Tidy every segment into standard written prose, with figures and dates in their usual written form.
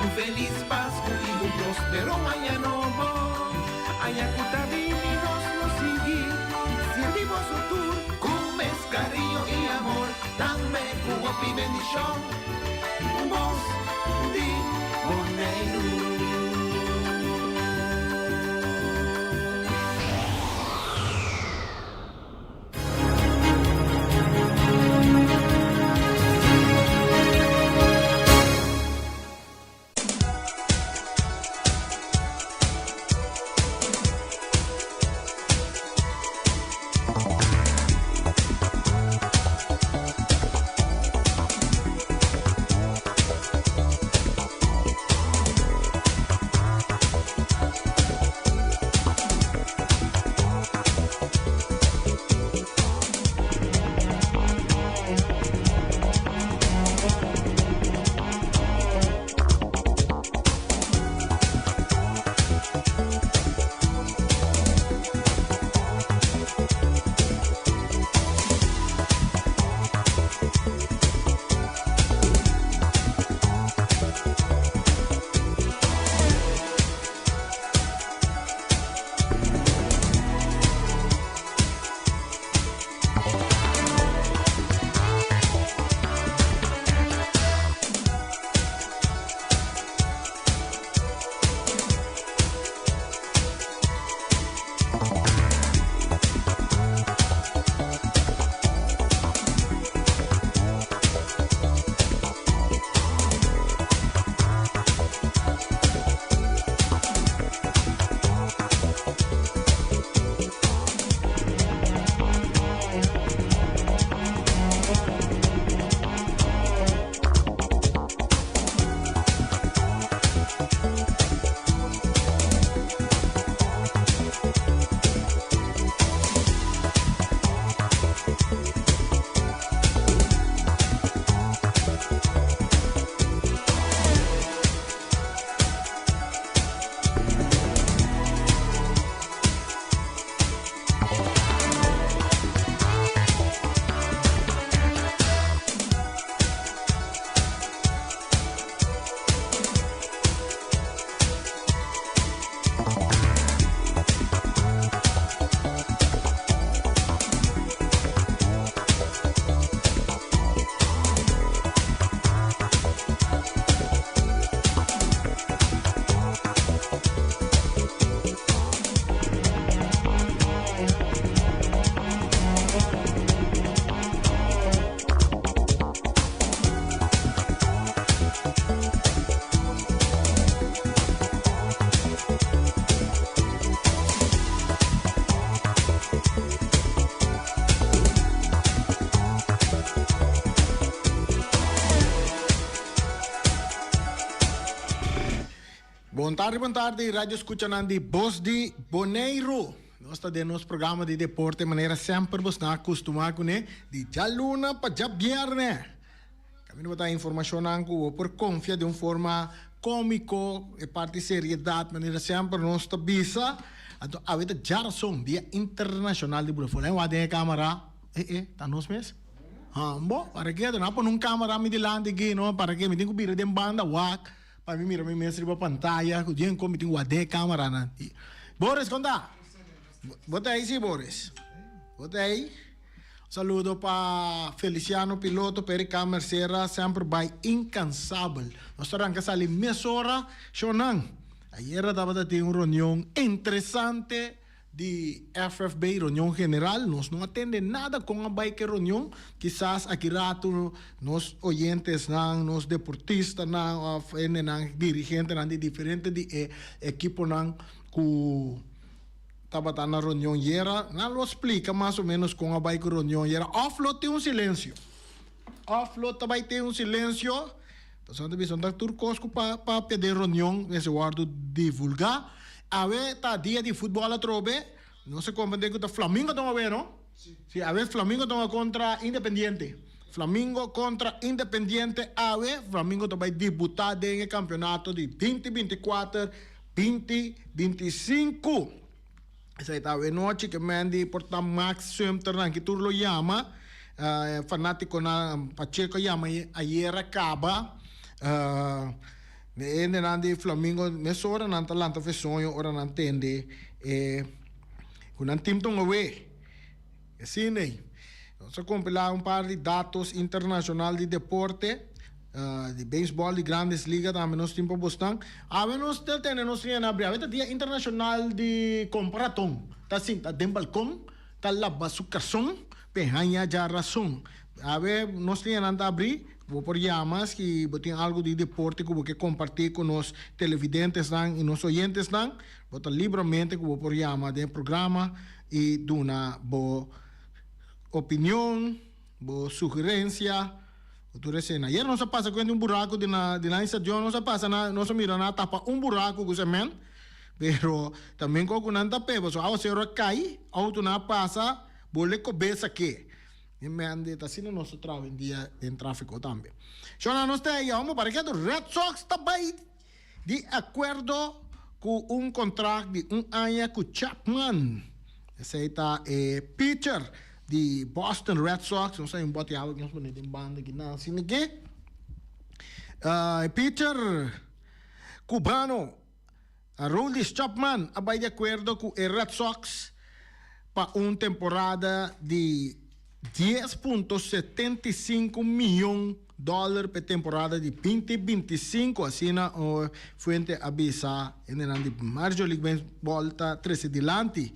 Un feliz Pascua y un próspero año nuevo. Ayacuta vininos nos sigue. Servimos su tour con cariño y amor. Dame cubo y bendición. Voz de Boneiro. Boa tarde, rádio escuchando de Voz de Boneiro. Nós estamos no nosso programa de deporte de maneira sempre você acostumado com né de jaluna para viernes. Kami botar informação anco por confia de uma forma cômico e parte seriedade maneira sempre nós está bisa. Então a vida já som dia internacional de Brufo. Lá tem câmera tá nós mesmo. Bom, para que não pôr câmera me de lá de aqui não para que me tenho que vir de banda wak. Para mim mira me mestre para pantalla, que eu como tenho a câmera na. Boris, conta. Bota aí, sim, Boris. Bota aí. Saludo para Feliciano, piloto, Perica Mercera, sempre vai incansável. Nós estamos ali meia hora, Shonan. Ayer estava tendo uma reunião interessante de FFB, reunião general. Nós não atendemos nada com a bike reunião. Quizás aqui rato, nós oyentes, nós deportistas, nós dirigentes de diferentes equipos, que estava na reunião e era, não explica mais ou menos com a bike reunião e era offload tem silêncio. Offload também tem silêncio. Portanto, visão da turcosco para pedir reunião, esse guardo divulgar. A ver, tá dia de futebol a trobe, não se compreende que o Flamengo toma bem, não? Sim, a ver, Flamengo toma contra Independiente. Flamengo contra Independiente, a ver, Flamengo também disputar no campeonato de 2024, 2025. Essa está a noite que mandi porta Max Swimter, que tu lo llama, fanático na Pacheco llama ayer acaba. Ne nandi Flamingo mes ora nan talanta fe sonho ora nan tende kunan team tong away. Assim, né? Vamos compilar par de dados internacional de deporte, de beisebol, de grandes ligas, também nós temos bastante. A nós temos nós temos abrir a dia internacional de comparação. Tá assim, tá dentro balcão, tá lá basucação, penhanha já razão. A ver, nós temos abrir, vou por llamas que tem algo de deporte que vou compartir com os televidentes e nos oyentes dan, bota livremente que vou por llama de programa e duna bo opinião, boa sugerência. Ayer não se passa com um buraco de na estação, não se passa, não se mira na tapa buraco que se men, pero também com o nanta peba, so ao ser cai, auto na passa, bole cabeça que. E me ande tá sendo nosso trabalho em dia em tráfico também. Shona nós tem aí, vamos para que o Red Sox também de acordo com contrato de ano com Chapman. Esse aí tá pitcher de Boston Red Sox, não sei, bote algo que nós podemos ter banda aqui na cena aqui. Pitcher cubano, Aroldis Chapman, abay de acordo com o Red Sox para uma temporada de $10.75 milhões por temporada de 2025, assim na fuente avisa em Major League Baseball está 13 delante.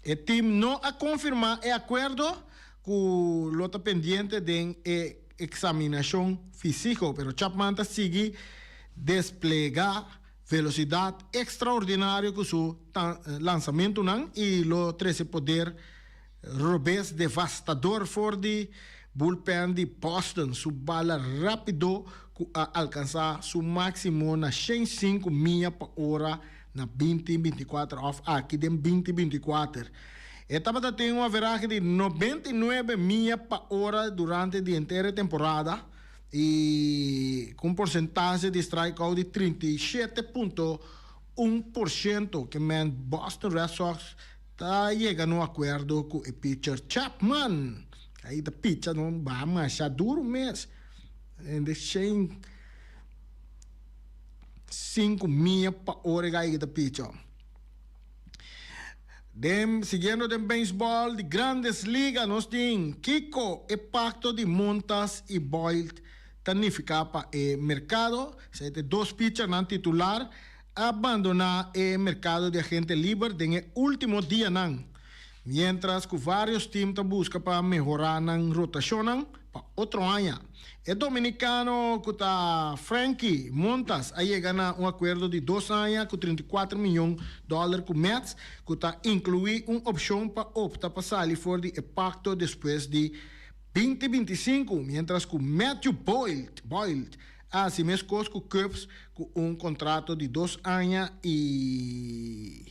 O time não a confirmar o acordo com o pendiente de examinação física, pero Chapman está sigue desplegar velocidade extraordinária com seu lançamento e o 13 poder revés devastador for de bullpen de Boston, su bala rápido a alcançar su máximo na 105 milhas por hora na 2024 of aqui de 2024. Etapa tem uma averagem de 99 milhas por hora durante a inteira temporada e com porcentagem de strikeout de 37.1%, que man Boston Red Sox está chegando a um acordo com o pitcher Chapman. Aí da pitcher não vai mais duro mesmo. E deixei 5 milhas por hora aí da pitcher. Seguindo de beisebol de grandes ligas, nós temos Kiko, o pacto de Montas e Boyle, tanificar para o mercado. Se tem dois pitchers não titular, abandonar o mercado de agente libre en último dia, mientras que vários times buscam para melhorar na rotação para outro ano. O dominicano que está Frankie Montas aí chega a acordo de 2 anos com $34 milhões com Mets, que está incluir uma opção para optar para sair fora de pacto depois de 2025, mientras que Matthew Boyle assim mesmo coisa com Cubs com contrato de 2 anos e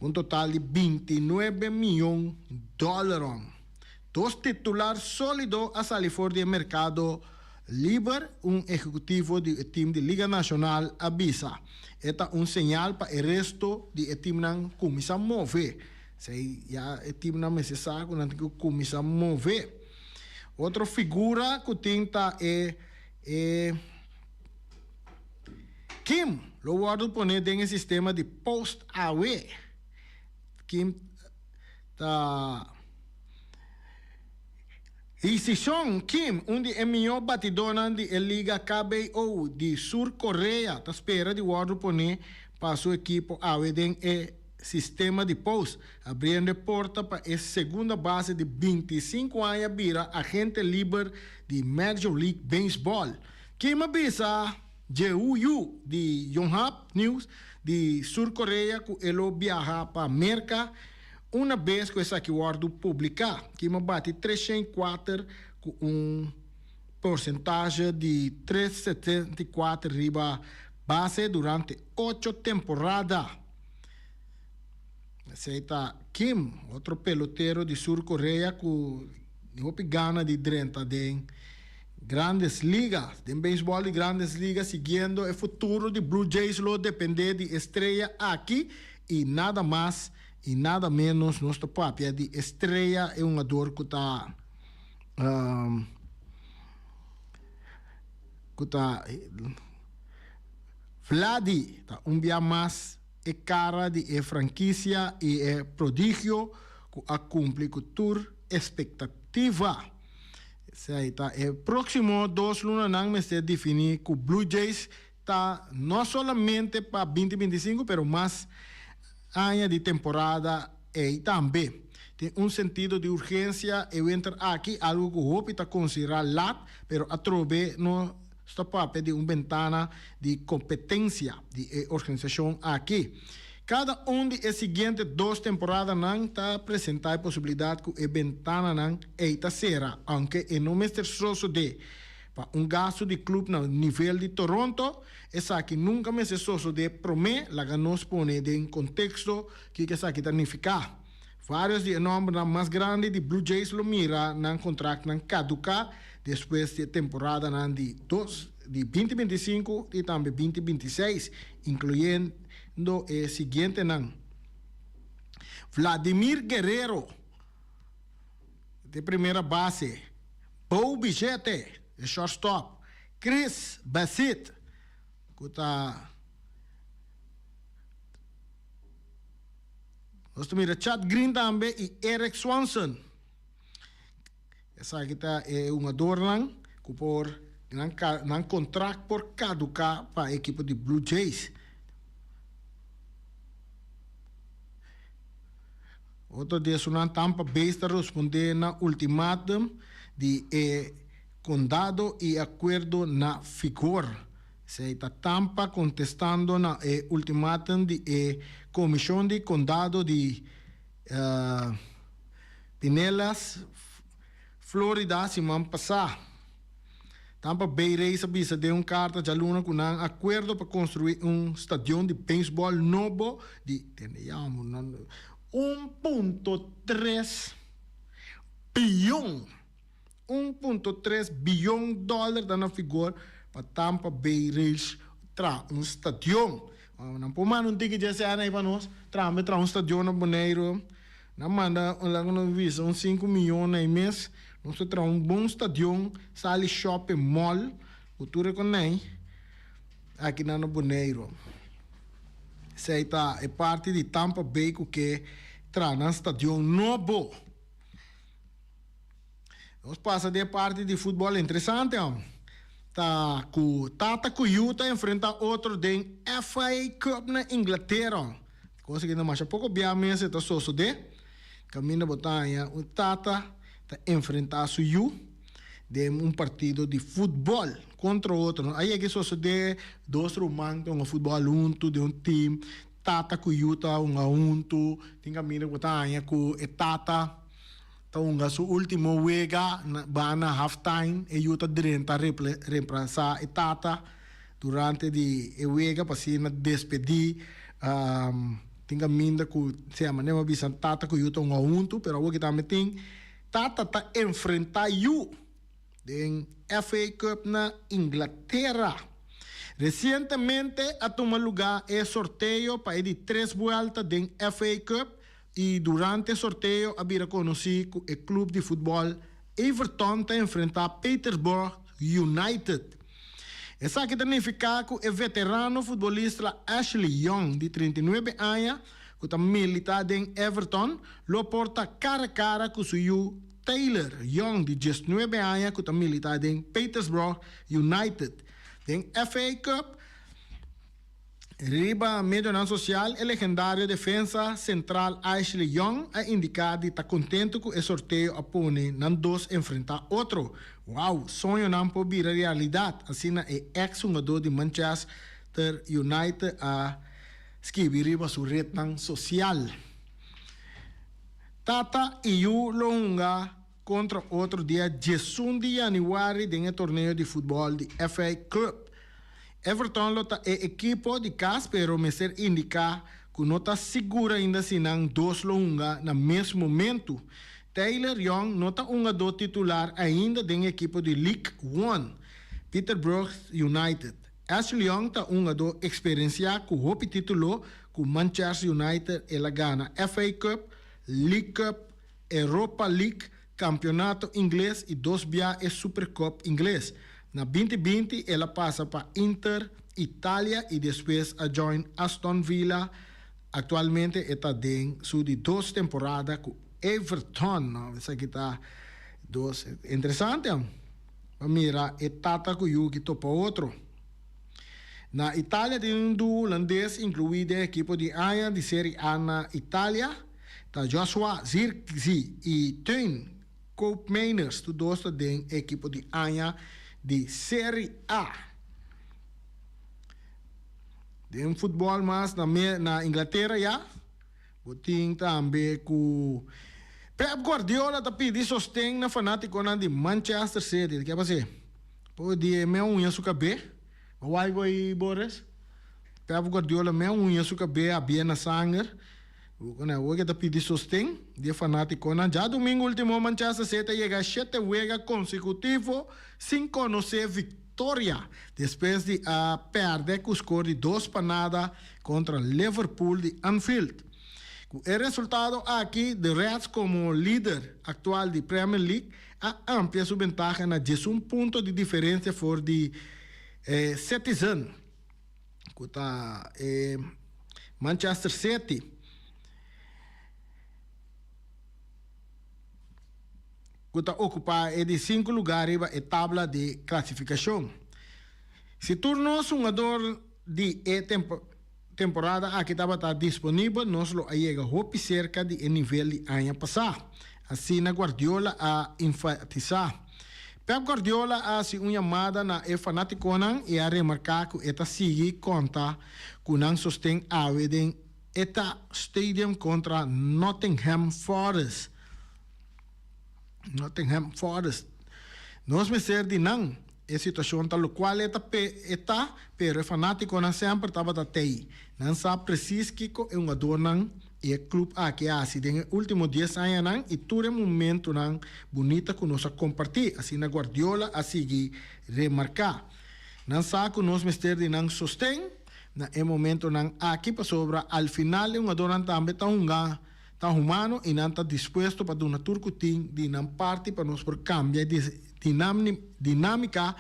um total de $29 milhões. Dos titulares sólidos a salir fora do mercado livre, executivo do time de Liga Nacional avisa. Esta sinal para o resto do time não começar a mover. Se já o time não me sabe, não tem que começar a mover. Outra figura que tenta Kim, lo guardo poner en el sistema de post-away. Kim está. Y si son Kim, un de mejor batidora de la Liga KBO de Sur Corea, está espera de guardo poner para su equipo away en el sistema de post, abriendo porta para a segunda base de 25 anos vira agente libre de Major League Baseball. Kim avisa Jehu de Yonhap News de Sur Corea que ele viaja para América uma vez que esse acordo publicar. Kim bate 304 com porcentagem de 3,74 riba base durante 8 temporadas. Aceita Kim, outro pelotero de Sur Corea que gana de 30 de grandes ligas, de beisebol de grandes ligas, seguindo o futuro de Blue Jays, lo depende de estrela aqui e nada mais e nada menos. Nosso papel de estrela é jogador que está Vladi, tá via mais é cara de franquia e é prodígio que a cumpre com toda expectativa. É próximo 2 lunas não me se definir que o Blue Jays está não somente para 2025, mas mais ano de temporada e também tem sentido de urgência e entrar aqui algo que o está considerado lá, mas a trove não está para pedir ventana de competência de organização aqui. Cada de seguintes 2 temporadas não está apresentando a possibilidade que a ventana não está será, aunque não é certo de para gasto de clube no nível de Toronto, essa aqui nunca me se soso de prometer, la que nos pone em contexto que essa aqui significa. Vários de nomes mais grandes de Blue Jays lo mira no contrato não caduca depois de temporada de 2025 e também 2026, incluyendo o seguinte não. Vladimir Guerrero, de primeira base. Bo Bichette, de shortstop. Chris Bassett, que está... Nós temos Chad Green também e Eric Swanson. Essa aqui é uma dorlan que por um contrato por caducar para a equipe de Blue Jays. Outro dia, o Tampa Bay está respondendo na ultimátum de condado e acordo na vigor. Se está Tampa contestando na ultimátum de comissão de condado de Pinellas, Florida, semana passada. Tampa Bay Rays avisa de carta de aluna com um acordo para construir estádio de beisebol novo de 1.3 bilhão. 1.3 bilhão de dólares na figura para Tampa Bay Rays tra estádio. Não pode não tem que dizer aí para nós tra estádio na Bonaire. Não manda lá visa 5 milhões mês. Nós tra bom estádio, sali shopping mall, cultura com nem aqui na Bonaire. Sei é parte de Tampa Bay que traz um estádio novo. Nós passa de parte de futebol interessante, tá com Tata Cuyuta enfrenta outro de FA Cup na Inglaterra. Conseguindo mais pouco bem mesmo tá só de caminho botanha o Tata tá enfrentar Suyu de partido de futebol contra outro. Aí é que só de 2 romantos, futebol junto de time. Tata Cuyuta junto, tem caminho botanha com Tata. Então, su último wega na halftime e yuta direnta reemplazar a Tata durante de wega para se despedir. Tinha minda que se chama nem bisa Tata que yuta junto, pero o que também tem Tata tá enfrentar you em FA Cup na Inglaterra. Recentemente a tomar lugar é sorteio para ir de 3 vueltas de FA Cup. E durante o sorteio, havia conhecido o clube de futebol Everton a enfrentar Peterborough United. Essa aqui significa que o veterano futebolista Ashley Young, de 39 anos, que está militado em Everton, lo porta cara a cara com o seu Taylor Young, de 19 anos, que está militado em Peterborough United. Em FA Cup, Riba medio social, o legendário defensa central Ashley Young a indicado que está contente com o sorteio a pone não 2 enfrentar outro. Uau, sonho não pode vir a realidade. Assim é ex-jogador de Manchester United a escrever riba sua rede social. Tata e eu longa contra outro dia 18 de janeiro em torneio de futebol de FA Cup. Everton é equipo de casa, pero me ser indicar que não está segura ainda se não 2 longa no mesmo momento. Taylor Young não está do titular ainda da equipo de League One, Peterborough United. Ashley Young está do experiência com o título com Manchester United ela gana FA Cup, League Cup, Europa League, Campeonato Inglês e 2 bia é Super Cup Inglês. Na 2020, ela passa para Inter, Itália e depois a join Aston Villa. Atualmente está dentro de 2 temporadas com Everton. Não? Essa aqui está 2. Interessante, não? Mira, é Tata Kuyu que topa outro. Na Itália tem um holandês incluído a equipe de Aia de Série A na Itália. Tá Joshua Zirkzee e Teun Koopmeiners, todos estão dentro a equipe de Aia de Série A. Tem um futebol mais na Inglaterra, já. Tem também com Pep Guardiola tá pedindo sostém na fanático de Manchester City. O que é para ser? Pode me unha su cabelo. Vai aí, Boris. Pep Guardiola me unha su cabelo a bem na sangue. O que tá pedindo sostém de fanático. Já domingo último Manchester City chega a 7 juegos consecutivos sem conhecer vitória. Depois de perder com o score de 2-0 contra Liverpool de Anfield. O resultado aqui de Reds como líder atual de Premier League amplia sua vantagem na 11 pontos de diferença for de Citizen. Manchester City que ocupa de 5 lugares na tabla de classificação. Se tornou um jogador de temporada aqui estava disponível, nós lo chega hope cerca de nível de ano passado. Assim, na Guardiola a enfatizar. Pep Guardiola a se uma chamada na fanático e a remarcar que esta sigue conta com não sostém a weden esta stadium contra Nottingham Forest. Nottingham Forest. Nós me ser de não a situação tal qual está pero fanático não sempre estava aí. Não sabe preciso que é uma dona e o clube aqui assim nos últimos 10 anos não e todo momento não bonita que nós compartilhar assim na Guardiola a seguir remarcar. Não sabe que nós me ser de não sostém na momento não aqui para sobra al final uma dona também está humano e não está disposto para dar turcutim de não parte para nós por cambiar de dinâmica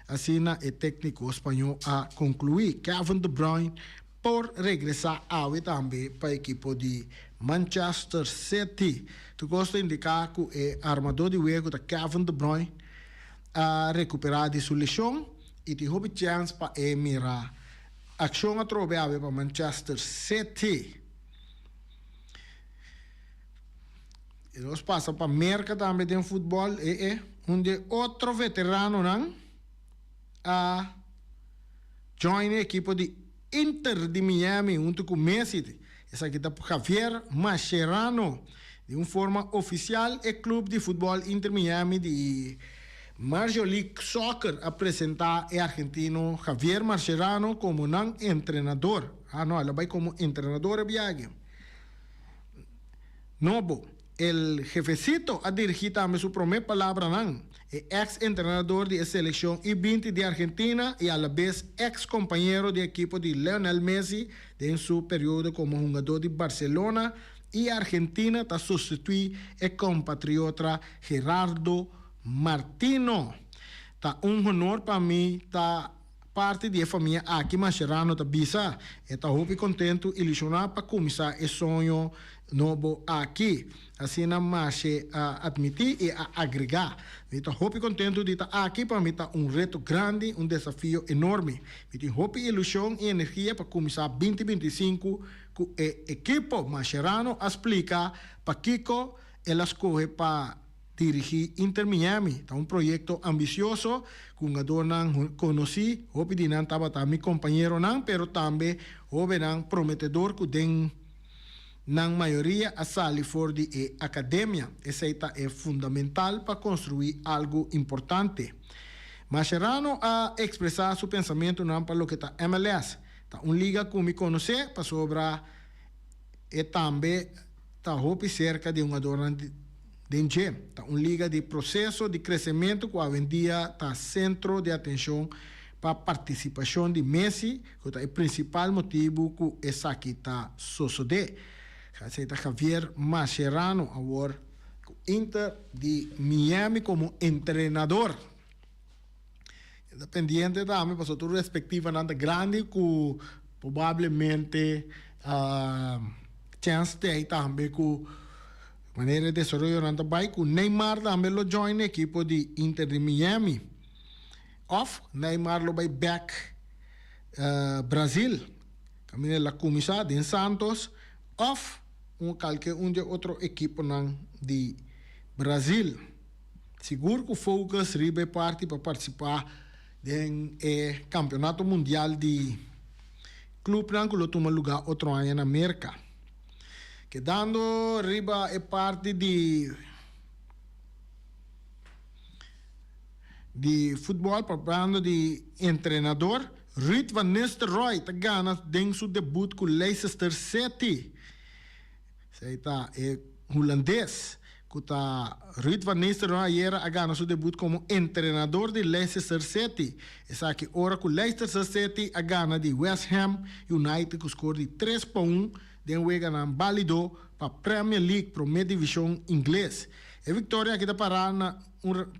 assim na o técnico espanhol a concluir. Kevin De Bruyne por regressar também para a equipe de Manchester City. Tu gosta de indicar que o armador de jogo da Kevin De Bruyne a recuperar de sua lesão e tem houve chance para mirar ação a trovar para Manchester City. E nós passamos para a América também tem futebol onde outro veterano não a join a equipe de Inter de Miami junto com Messi. Essa aqui está por Javier Mascherano. De uma forma oficial, o clube de futebol Inter Miami de Major League Soccer apresentar o argentino Javier Mascherano como não treinador. Não, ela vai como treinador de viagem. Novo. El jefecito a dirigir também sua primeira palavra, não. Ex-entrenador de selección I-20 de Argentina y a la vez ex-compañero de equipo de Lionel Messi en su periodo como jugador de Barcelona y Argentina, está sustituir el compatriota Gerardo Martino. Está un honor para mí, está parte de família aqui Mascherano tá bisa. Está muito contento e ilusionado para começar esse sonho novo aqui. Assim na marcha a admitir e a agregar. Está muito contento de estar aqui para mim, tá reto grande, desafio enorme. Tem muita ilusão e energia para começar 2025 com o equipo Mascherano explica para Kiko ela escolhe para dirigir Inter Miami. É projeto ambicioso, que um jogador não conheci, hope de não estava também companheiro não, pero também hope não prometedor que tem na maioria a sair fora de academia. Essa é fundamental para construir algo importante. Mascherano a expressar seu pensamento não para o que está MLS. Está liga que me conhece para sobrar e também está hope cerca de um jogador Denje, tá liga de processo de crescimento que hoje em dia está centro de atenção para a participação de Messi, que é o principal motivo que essa aqui está sucedendo. Está Javier Mascherano, agora Inter de Miami como treinador. pendiente também para sua respectiva nada grande que provavelmente chance de também que maneira de desenvolver nada vai que Neymar também lo join equipo de Inter de Miami. Of Neymar lo vai back Brasil. Camina la comisada em Santos. Of qualquer de outro equipo de Brasil. Seguro que o Focus ribe parte para participar do campeonato mundial de clube que lo toma lugar outro ano na América. Quedando riba é parte de futebol, preparando de treinador. Ruud van Nistelrooy está ganhando em seu debut com Leicester City. Zij está holandês. Ruud van Nistelrooy era ganhou seu debut como treinador de Leicester City. Essa que ora com Leicester City a ganha de West Ham United com score de 3-1 de juega na válido para Premier League Primeira Divisão inglês. A vitória que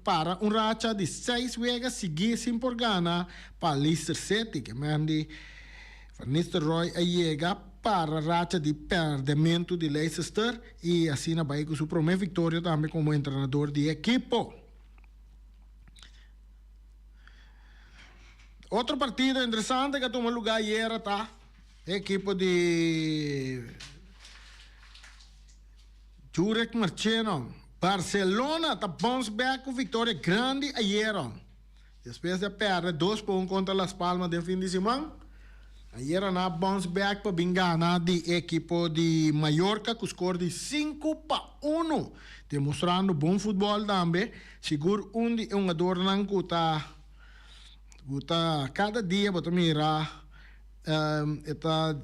para racha de 6 juegos seguidos sem por ganhar para Leicester City, que mande Van Nistelrooy chega para a racha de perdimento de Leicester e assim vai com sua primeira vitória também como treinador de equipo. Outro partido interessante que tomou lugar era tá equipo de Jurek Marcheno. Barcelona está bounce back com vitória grande ayer. Depois de perder 2-1 contra Las Palmas de fim de semana. Ayer na bounce back para bingana de equipo de Mallorca com score de 5-1. Demonstrando bom futebol também. Seguro um adornan que está cada dia para mirar está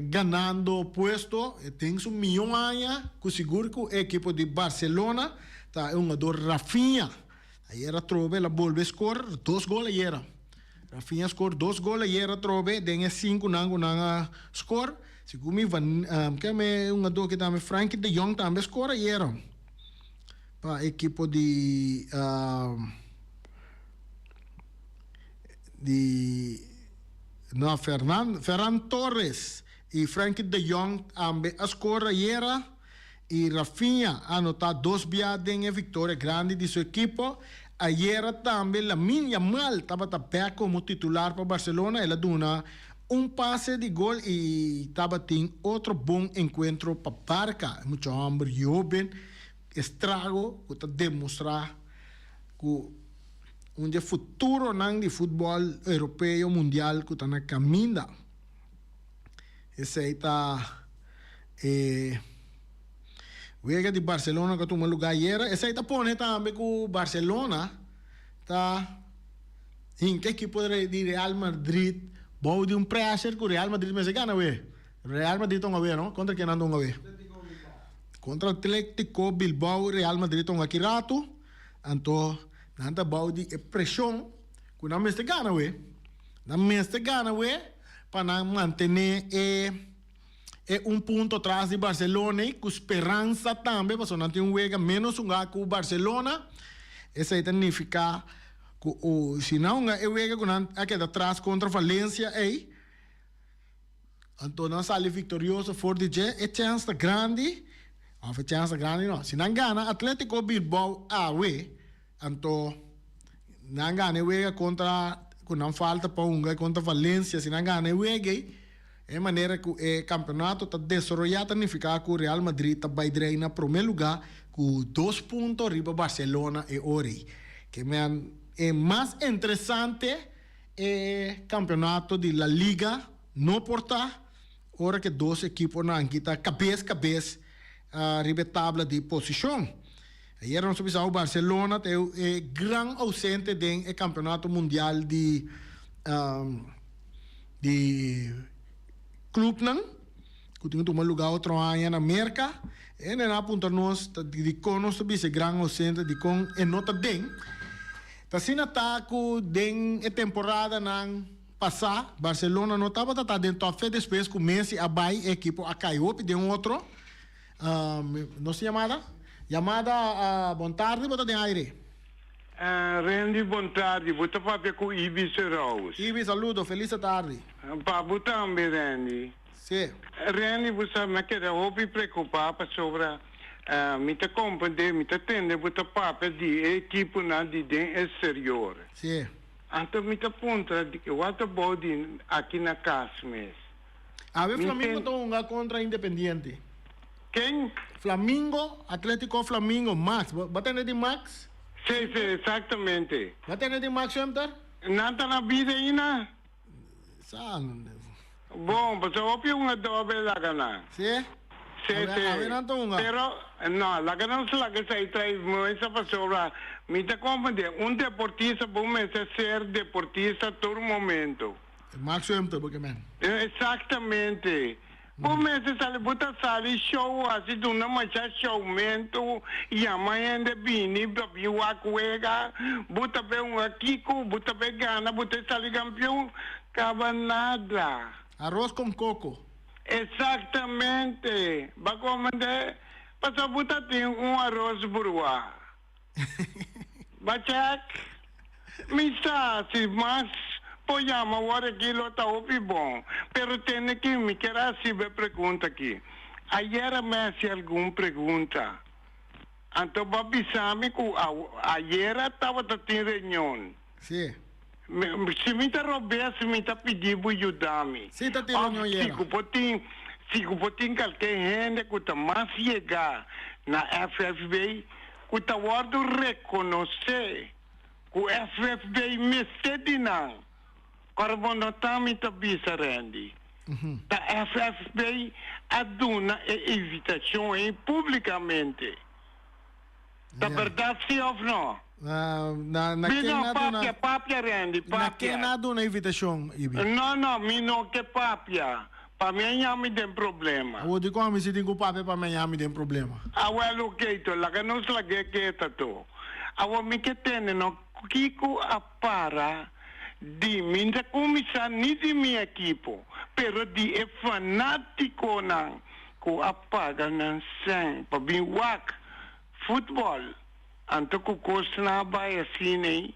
ganhando puesto, tem um milhão anos, que seguro que o equipo de Barcelona está um jogador Rafinha. Aí era trove, ela volve a score 2 gols aí. Rafinha score 2 gols aí, trove, tem 5 na score. Seguro me que é um jogador que também Frankie de Jong também score aí. Para equipo de Ferran Torres e Frankie de Jong a score ayer e Rafinha anotar 2 viadas em vitória grande de sua equipo. Ayer também Lamine Yamal estava back como titular para Barcelona. Ela dona passe de gol e estava tendo outro bom encontro para Barca. Muito hambre, jovem, estrago, que está demonstrar que um futuro de futebol europeu mundial que está na caminho. Esse aí está Vega de Barcelona que toma lugar ayer. Esse aí está pondo também que o Barcelona está em que equipo de Real Madrid bom de pressure que o Real Madrid me se gana, we. Real Madrid estão a ver, não? Contra quem andam a ver? Contra Atlético Bilbao, Real Madrid estão aqui rato. Então nanta baudi pressão que não me gana we não me gana we para manter ponto atrás de Barcelona com esperança também para não ter juega menos com Barcelona. Isso significa que se não juega com aquele atrás contra Valência então não sai vitorioso for de chance grande não se não gana Atlético Bilbao então, não ganha o contra não falta para contra Valência, se não ganha o é maneira que o campeonato está desenvolvido, significa que o Real Madrid vai ir em primeiro lugar com 2 pontos arriba Barcelona e Ori. Que é mais interessante é campeonato de La Liga, não porta, ora que 2 equipos não estão cabeça arriba tabla de posição. Ayer nós vimos o Barcelona tem grande ausente do campeonato mundial de clube não, que tem tomado lugar outro ano na América. E na aponta nós de conos também se grande ausente de com e nota bem. Tá sendo ataco den a temporada não passar Barcelona não estava tá dentro da depois que o Messi abai equipo a caiu de outro não se chamada. Llamada a boa tarde, bota de aire. Randy, boa tarde. Você papo com Ibi Serraus. Ibi, saludo, feliz tarde. Papo também, Randy. Sim. Randy, você me quer ouvir preocupar sobre me te compreender, me te entender, você papo de equipe na de exterior. Sim. Então me te aponta de que what about aqui na casa mesmo. A ver, Flamengo está contra Independiente. Quem? Flamengo, Atlético Flamengo, Max. Va tener de Max? Sim, exatamente. Va tener de Max sempre? Nada na vida ainda? Sabe. Bom, mas eu ouvi uma dobe lá, gana. Sim? Sim, A ver, então, pero, no, la que no se la que se trae, esa pasora, me te comprende, un deportista puede ser deportista todo momento. Max sempre, porque, man. Exactamente. Começa a botar sali show, assim, de uma mancha showmento, e amanhã de bini, babi o acuega, bota bem um Kiko, bota bem Gana, bota sali campeão, acaba nada. Arroz com coco. Exatamente. Vai comer, passa botar tem arroz burua. Bachak, me está, se mais Poyama, agora aquilo está bom. Pero tem que me querer saber pergunta aqui. Ayer me fez alguma pergunta. Então, babisame que ayer estava tendo reunião. Sim. Se me interrompesse, me está pedindo ajudar-me. Sim, está tendo reunião ayer. Se tem qualquer gente que está mais chegar na FFB, que está reconhecer que o FFB me cede não. Carbonotami tabisa Randy. A FFB aduna invitação publicamente. Da verdade, sim ou não? Papia, Randy, papia. Na que nada uma invitação, Ibi? Não, me não que papia. Para mim, já me tem problema. Eu digo, como se tem que papia, para mim, já me tem problema. Well, ok, to. Lá que não se lage que é to. Me que tem, no, Kiko a para di minta comissão ni di minha equipe, pero di é fanático não, que apaga não sem, para bem wak, futebol, anto que custa na baia assim,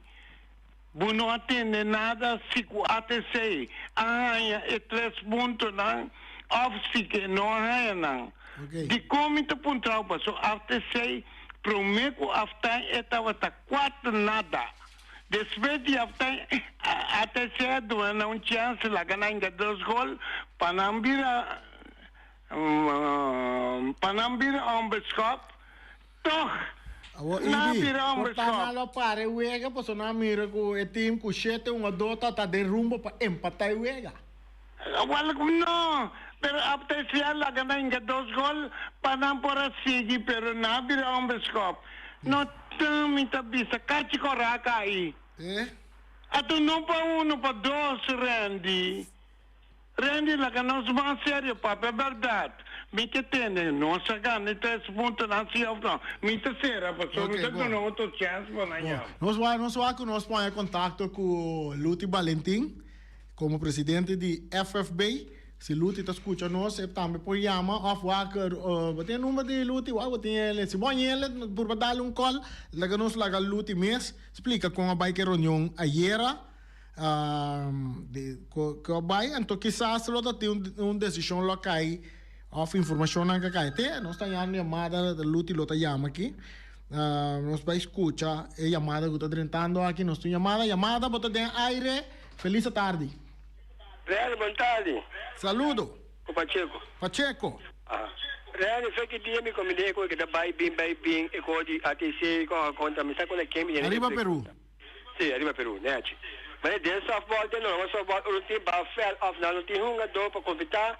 não atende nada, se que ATC, é 3 pontos não, off que não arranha não. De como te pontual, passou ATC, prometo que estava 4 nada. Depois de até cedo, não tinha chance lá ganhar 2 gols, Panambira Ombeskop, toch, Nambira Ombeskop. Panalo pare uega, posso na mira com o time com 7 uma dota tá de rumbo para empatar uega. No, pero até cedo lá ganhar 2 gols, Panambora sigue, pero Nambira Ombeskop. No também tá bisa, carte coraca aí. Ato não para 1, para 2, Randy. Randy, lá que nós vamos sério, papo, é verdade. Me que tem, não se ganha 3 pontos na cidade, me te será, pastor, me te dá outra chance para amanhã. Nós vamos em contato com o Luti Valentim, como presidente de FFB. Se Luti está escutando nós, também pode chamar, tem número de Luti, tem ele, se bom ele, por dar um call, lá que nós lá Luti mês, explica como vai que reunião ayer, que vai, então quizás lo tem uma decisão local, of informação que cai, nós está chamada de Luti, lo está chama aqui, nós vai escutar a chamada que está tentando aqui, nós tem chamada, bota de aire, feliz tarde. Real, boa tarde. Saludo. O Pacheco. Pacheco. Real, foi que dia me combinei com que da vai bem, e com de ATC, com a conta, me sabe quando é que me... Arriba Peru. Sim, arriba Peru, né? Mas dentro softball, não softball, o time vai fail off, não tem jogador para competir.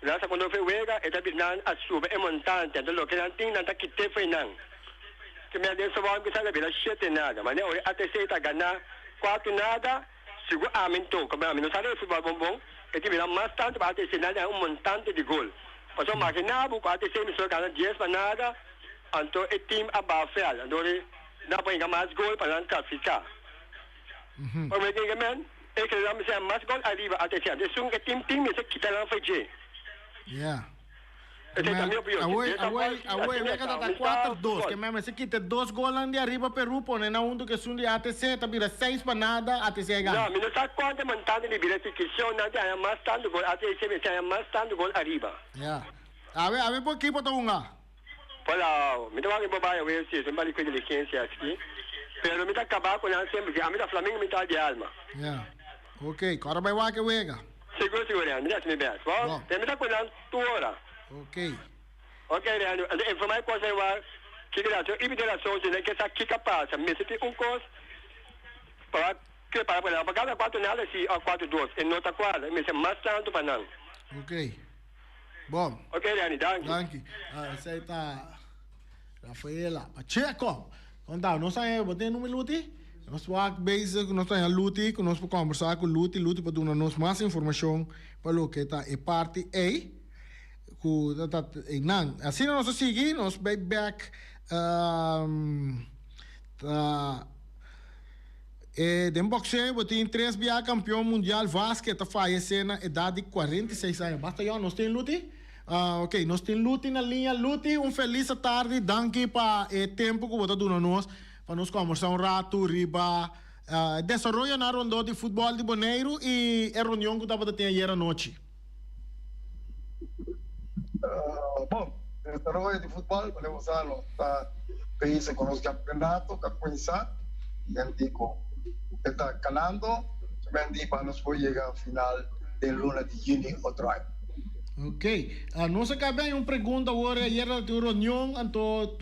Nessa quando foi wega, é também não a suba, é montante, então o que não tem, não tá que te foi não. Que me dentro softball, que sabe, não chete nada, mas o ATC está ganhando 4 nada, seguro aumentou, como a não sabe o futebol bom, e que virar mais tanto para ATC nada é montante de gol. Mas o maquinado, com ATC me só ganha 10 para nada, então o time abafel, então não pode mais gol para não classificar. O meu dinheiro, é que não se mais gol arriba ATC, então o time me se quita não foi je. Yeah. Essa é a minha opinião. Away, vega tá 4-2, que mesmo se quita 2 gols de arriba Peru, põe na um do que são de ATC, tá vira 6 para nada, ATC ganha. Não, mas não sabe quanto mantendo de vira ficção, não tem mais tanto gol, ATC tem mais tanto gol arriba. Yeah. A ver por que botou uma. Olha, me dá uma babaia, eu sei, tem balico de licença aqui. Pero me dá acabar com a sempre, a mim da Flamengo me dá de alma. Yeah. Ok, agora vai lá que vega. Seguro, me dá me bem. Bom, tem me dá com a tua hora. Ok. Ok, Leandro, informar coisa eu acho que graças a ibiteração de que essa que capaz, me se tem coisa para cada 4 nada se a 4-2, e nota quadra, me se mais tanto para não. Ok. Bom. Ok, Leandro, danke. Aceita Rafaela Pacheco. Então, nós estamos botando no Luti. Nós estamos bezig, nós estamos em Luti, nós vamos conversar com Luti para dar-nos mais informação para o que está em parte A. Assim nós seguimos, nós vamos back de boxeo, tem 3 via campeão mundial basquete, tá fazendo na idade de 46 anos. Basta eu, nós temos Luti? Ok, nós temos Luti na linha. Luti, feliz tarde, danke para o tempo que você dá nós, para nós conversar rato, riba, desenvolver na ronda de futebol de Bonaire e a reunião que estava tendo ayer à noite. Bom, desarrollo de fútbol, podemos usar los países con los campeonatos que comienzan y antico está calando, también para nos puede llegar al final del lunes de junio otro año. Ok, nós acabamos uma pergunta agora, ayer na reunião,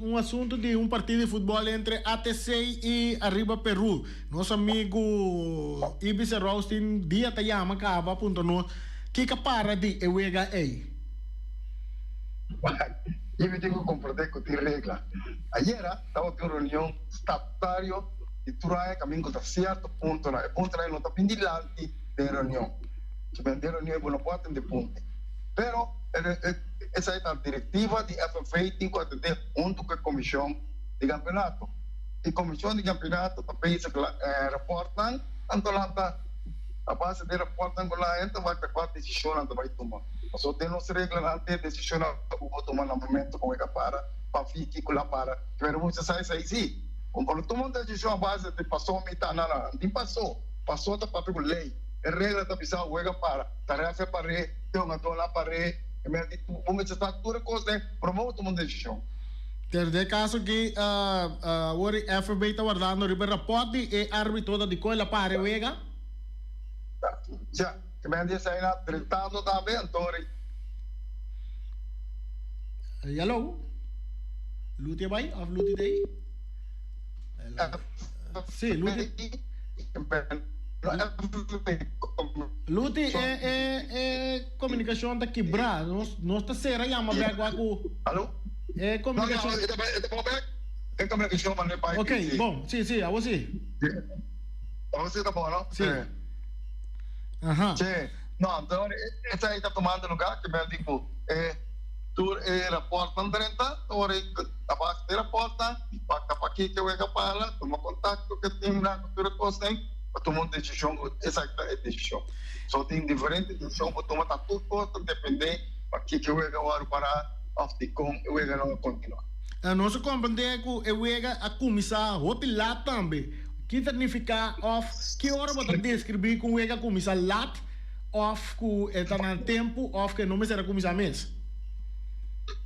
um assunto de partido de futebol entre ATC e Arriba Peru. Nosso amigo Ibis Roustin, dia tayama acaba, ponto no, que para de ewega ei. Yo me tengo que comprometer con tu regla. Ayer estaba en una reunión estatutaria y tú traes camino hasta cierto punto. El punto no está pendilante de reunión. Si me de reunión, no puedo atender punto. Pero esa es la directiva de FFA, tengo que atender junto con la comisión de campeonato. Y comisión de campeonato, países que reportan, tanto a base de reportan con la gente, va a tomar decisiones que va a tomar. Nosotros tenemos reglas antes de decisiones que vamos a tomar en el momento como es para ficar con la para. Pero muchas veces ahí sí. Cuando tomamos una decisión a base de pasó mitad, nada, no pasó hasta papel con ley. El regla está pisado, juega para, tarefa para red, tengo una tola para red, y me ha dicho, vamos a estar todas las cosas, pero vamos a tomar una decisión. Terde caso que o FB está guardando o reporte e árbitro de coisa para vega. Já, que me han dicho ahí tratando también, entonces. Hello? Luti vai? Of Luti daí? Sim, Luti. Luti é comunicação da quebrada. Nós está será chama bego aku. Alô? É comunicação. É comunicação, mas não é pai. Ok, bom, sim, a você. A você tá bom, não? Sim. Aham. Sim. Não, então, essa aí está tomando lugar, que me digo, tu reportan 30, ora abaixo de reportan, para aqui que eu ia para toma contato que tem na cultura costem, para tomar decisão, essa é a decisão. Só tem diferentes decisões para tomar tudo costa, depende para que eu ia para afticom, eu ia continuar. Nós compreendemos que eu ia a começar o pilar também. Que significa of que hora você descrever com o começar lat of que está no tempo of que não me será começar mês.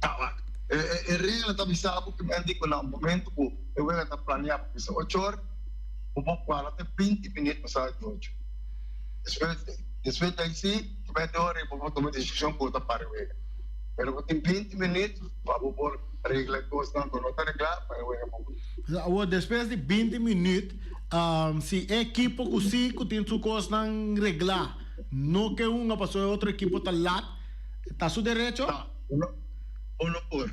A regra está avisada porque me digo no momento que eu ia estar planeando para 8 horas, eu vou para até 20 minutos para de 8. Depois daí sim, 20 horas eu vou tomar decisão para para o regra. Pero tem 20 minutos para vou regra coisa não está arreglar para o regra. Depois de 20 minutos, se a equipe que sim que tem sua coisa não reglar, não que uma pessoa e outra equipe está lá, está seu direito? Uno por.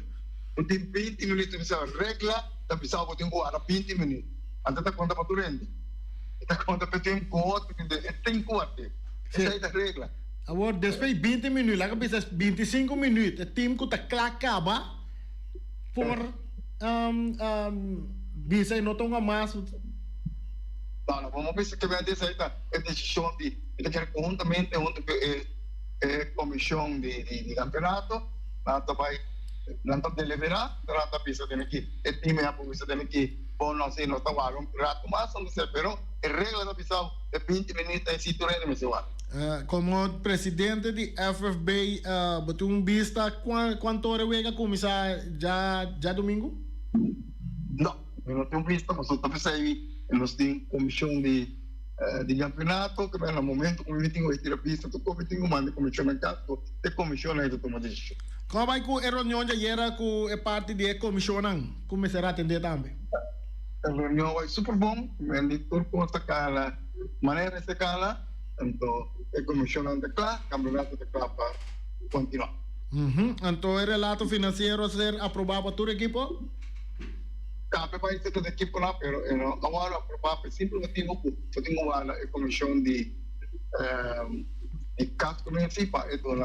Tem 20 minutos de regla, está pisado que tem que guardar 20 minutos. Antes está conta para tu rende. Está conta para tem cote, tem cote. Essa é a regra. Agora, depois de 20 minutos, lá que precisa 25 minutos, o time que está acaba por bisa não tão mais. Não, vamos ver se que vai dizer a decisão de que conjuntamente junto com a comissão de campeonato nata bai nanta delibera trata pisa tem aqui e time a pisa tem aqui bom não sei não tá walum rato mas não sei pero a regra da pisa é 20 minutos e se tu não me se va como presidente de FFB, botou vista quanto hora wega começar já domingo? não eu não tenho visto mas eu tô pensando nós tem comissão de campeonato que no momento como meeting o terapista tu como meeting manda comissão de campo te comissão aí tu toma decisão. Como vai com a reunião de era com a parte de comissão começará a atender também? A reunião vai super bom, mendi turco esta cala, maneira esta cala, então a comissão de claro, campeonato de claro para continuar. Então o relato financeiro ser aprovado por todo equipo? Cabe para esse todo equipo lá, pero agora aprovado simplesmente eu tenho a comissão de caso municipal, então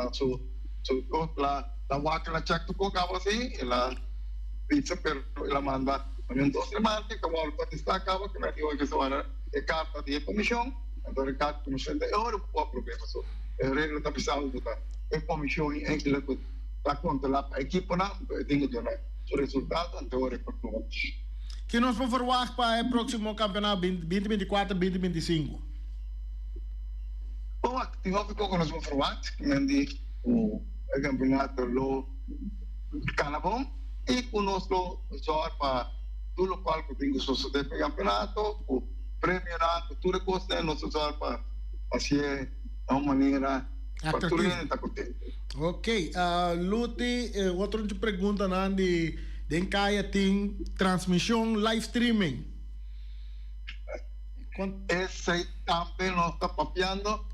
lá la wakil na check to ko kawa si ila pizza pero ila manda yung dos remate kawa pa tista kawa que me dijo que suara e carta de comisión entonces carta comisión de oro po problema so regla ta pisado buta e comisión en que la conta la equipo na tengo yo na su resultado ante ore por tudo que nós vamos verwacht para o próximo campeonato 2024-2025 bom ativo que nós vamos verwacht mendi o campeonato lo Canabon e conosco só para tudo o qual que tenho suceder para o campeonato o prêmio na tudo costa não só para assim uma maneira para tudo está contente. Ok, Luti, outra pergunta na de Caia tem transmissão live streaming. Esse também nós está papiando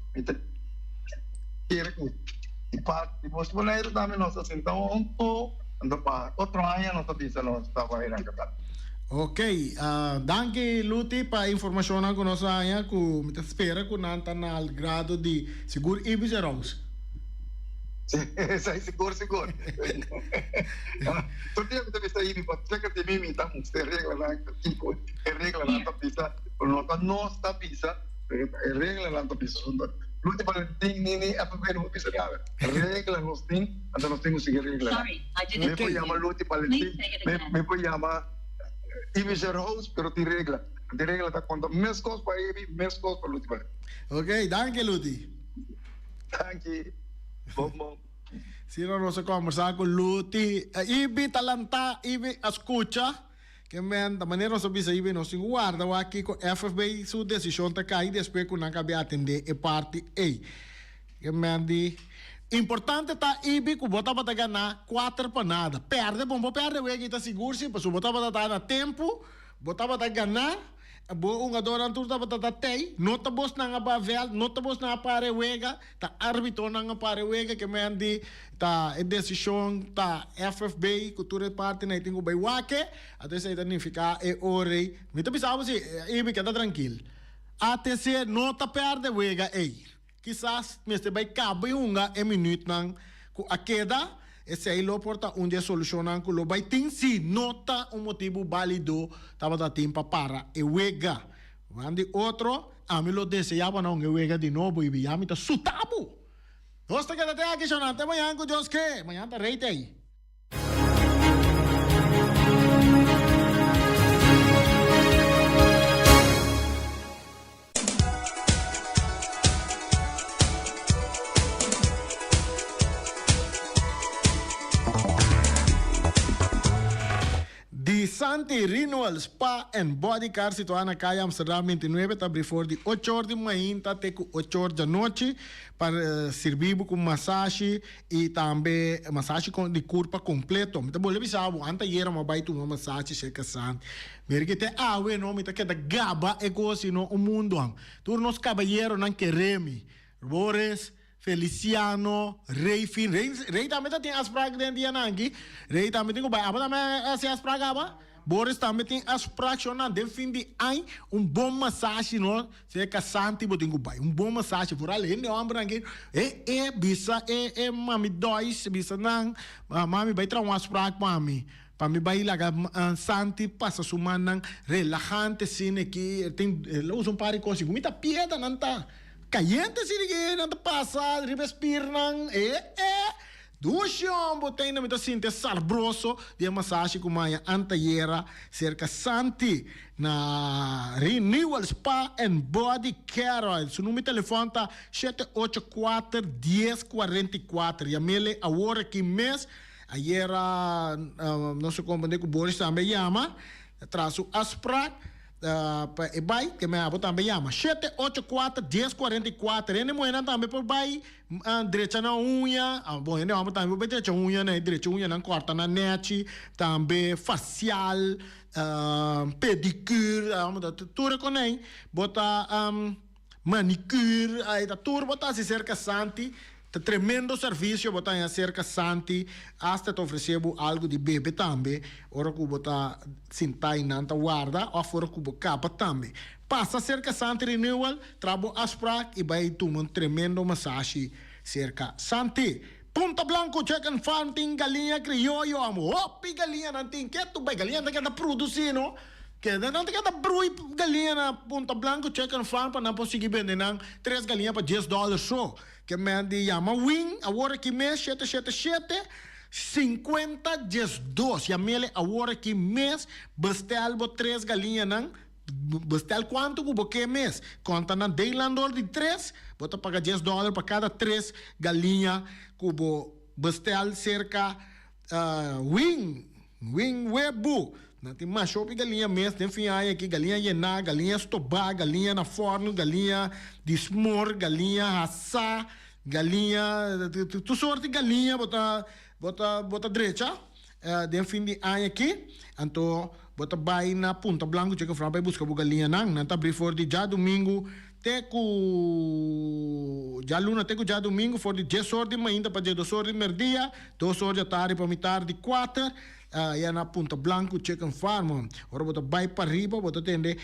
e parte de Bonaire também nós sentamos então para outro ano nós estava aí na casa. Ok, danke Luti para informação que nós aí que espera que não está no grado de seguro e viserons. Sim, seguro. Todo dia que você está aí, você que tem mim então você regla lá tipo regla lá pisa, não está pisa, regla lá pisa. Luti Valentin nini apa pun bisa dia. Regla nós tem, então nós temos que seguir regla. Sorry, I didn't Me pode chamar Luti Valentin, me pode chamar Ibiza Rose, pero tem regla. Tem regla tá conta menos coisas para Ibi, menos coisas para Luti Valentin. Ok, danke Luti. Danke. Bom. Sino nós conversar com Luti. Ibi talanta, Ibi escucha. Que men, da maneira nós bisa Ibi nós guarda aqui com FFB sua decisão tá cair depois que não cabe atender a parte A. Que men di importante tá Ibi que bota para ganhar 4 para nada. Perde, bom, perde o que tá seguro sim, para botar para dar tempo, botar para ganhar. Bo un adoran turta batata tei, nota bos na bavel, nota bos na pare wega, ta arbitro na pare wega que me andi ta decisão ta FFB cultura parte na tingo bai wake, até se identificar e ore. Me tá pensando assim, e me queda tranquilo. Até se nota perde wega ei. Quizás me este bai cabe unga e minuto nang ku akeda esse aí lo porta onde solucionam que lo vai tem se nota motivo válido tava da tempo para e wega vande outro a mim lo desejava não e wega de novo e via me tá sutabo gosta que até aqui chonante amanhã com Deus que amanhã tá reite aí. Santi Renewal Spa and Body Care situada na calle Amsterdam 29, está abrindo de 8 horas de manhã até 8 horas da noite para servir com massagem e também massagem de corpo completo. Então, vou avisar, antes de ir a uma baita uma massagem cheia san. Ver que tem água, não, então que da gaba é coisa no mundo. Todos os caballeros não querem, Boris, Feliciano, Rei Fin, Rei também tem as pragas dentro de Anangi, Rei também tem o bairro, também as pragas, Boris também tem as pragas, de fim de ano, bom massagem, não, se é caçante, tem o bairro, bom massagem, por além de homem, bisa, mami dois, bisa não, mami vai trazer umas pragas para mim. Para mim, vai lá, santi, passa sumana, relajante, cine, que tem, usa par de coisas, muita piada, não tá. Caliente si que não passa, respira, Dushon botei na mita sinte sabroso de massagem com maia antayera cerca Santi na Renewal Spa and Body Care. Su número de telefone tá 784-1044. E a mele a hora que mês ayera nosso companheiro Boris também chama traço Aspra para eBay que me abo também chama 784-1044. Ele moena também por bay direita na unha, bom ele amo também por direita unha na direita unha na corta na net, também facial, pedicure, tudo com aí, bota manicure, aí tá tudo bota se cerca Santi. Tremendo serviço, botar em cerca Santi, hasta te oferecemos algo de bebê também, ora que botar sintai nanta guarda, ou fora que botar capa também. Passa cerca Santi Renewal, trabo Aspra e vai tomar um tremendo massagem cerca Santi. Punta Blanco Chicken Farm tem galinha criollo, amo, opi galinha não tem que tu vai galinha não quer produzindo. Que não tem que brui galinha na Punta Blanco Chicken Farm para não conseguir vender não 3 galinhas para $10 só. Que me de chama wing, a hora que mês 777 50 $2. E a mele a hora que mês bestel 3 galinhas não bestel quanto cubo que mês? Conta na Daylandor de 3, bota pagar $10 para cada 3 galinhas cubo bestel cerca wing webu. Tem mais shopping galinha mesmo, tem finai aqui, galinha llena, galinha estobá, galinha na forno, galinha de smor, galinha assá, galinha, tu sorte galinha, bota direita, tem fim de ano aqui, então bota vai na Punta Blanco, chega para buscar a galinha não tá abrir for de já domingo, já luna teco já domingo, for de 10 horas de manhã para 2 horas de merdia, 2 horas de tarde para mitar de 4, e na Punta Blanco Chicken Farm. Ora bota vai para riba, bota tende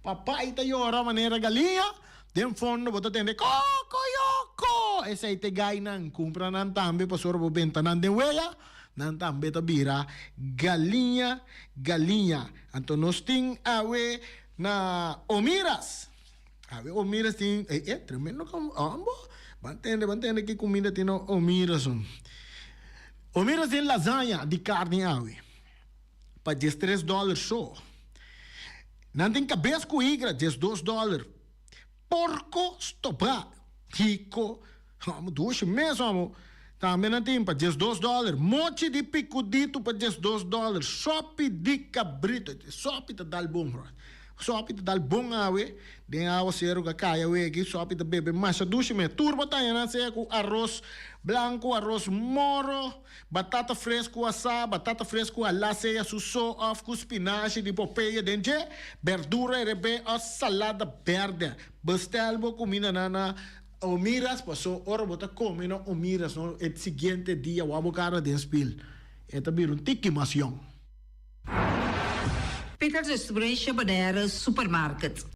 papai tá yora maneira galinha, dem fundo bota tende cocoyoco. Esse aí te gai não compra não também para soro benta não de weia. Não também tá bira galinha. Então nós tem awe na Omiras. Omiras tem tremendo como mantende que comida tem no Omiras. Omiras tem lasanha de carne awe para $13 só. Não tem cabeça com igra $12. Porco estopado rico, duas mesmo. Também não tem para $12. Mochi de picudito para $12. Sope de cabrito. Sope de dal bom, bro. Sope de dal bom awe. Den awa zero ga kaya we aqui. Sope de bebe massa duche me. Turbo tayo na siya com arroz blanco, arroz moro, batata fresco assá, batata fresco alá seja suso of com spinach de popeia dentro, verdura rebe ou salada verde. Bestelbo comida na Omiras passou hora bota come no Omiras no el siguiente dia o abocara de spil. Eta bir un tikimação. Peter Distribution Supermarket.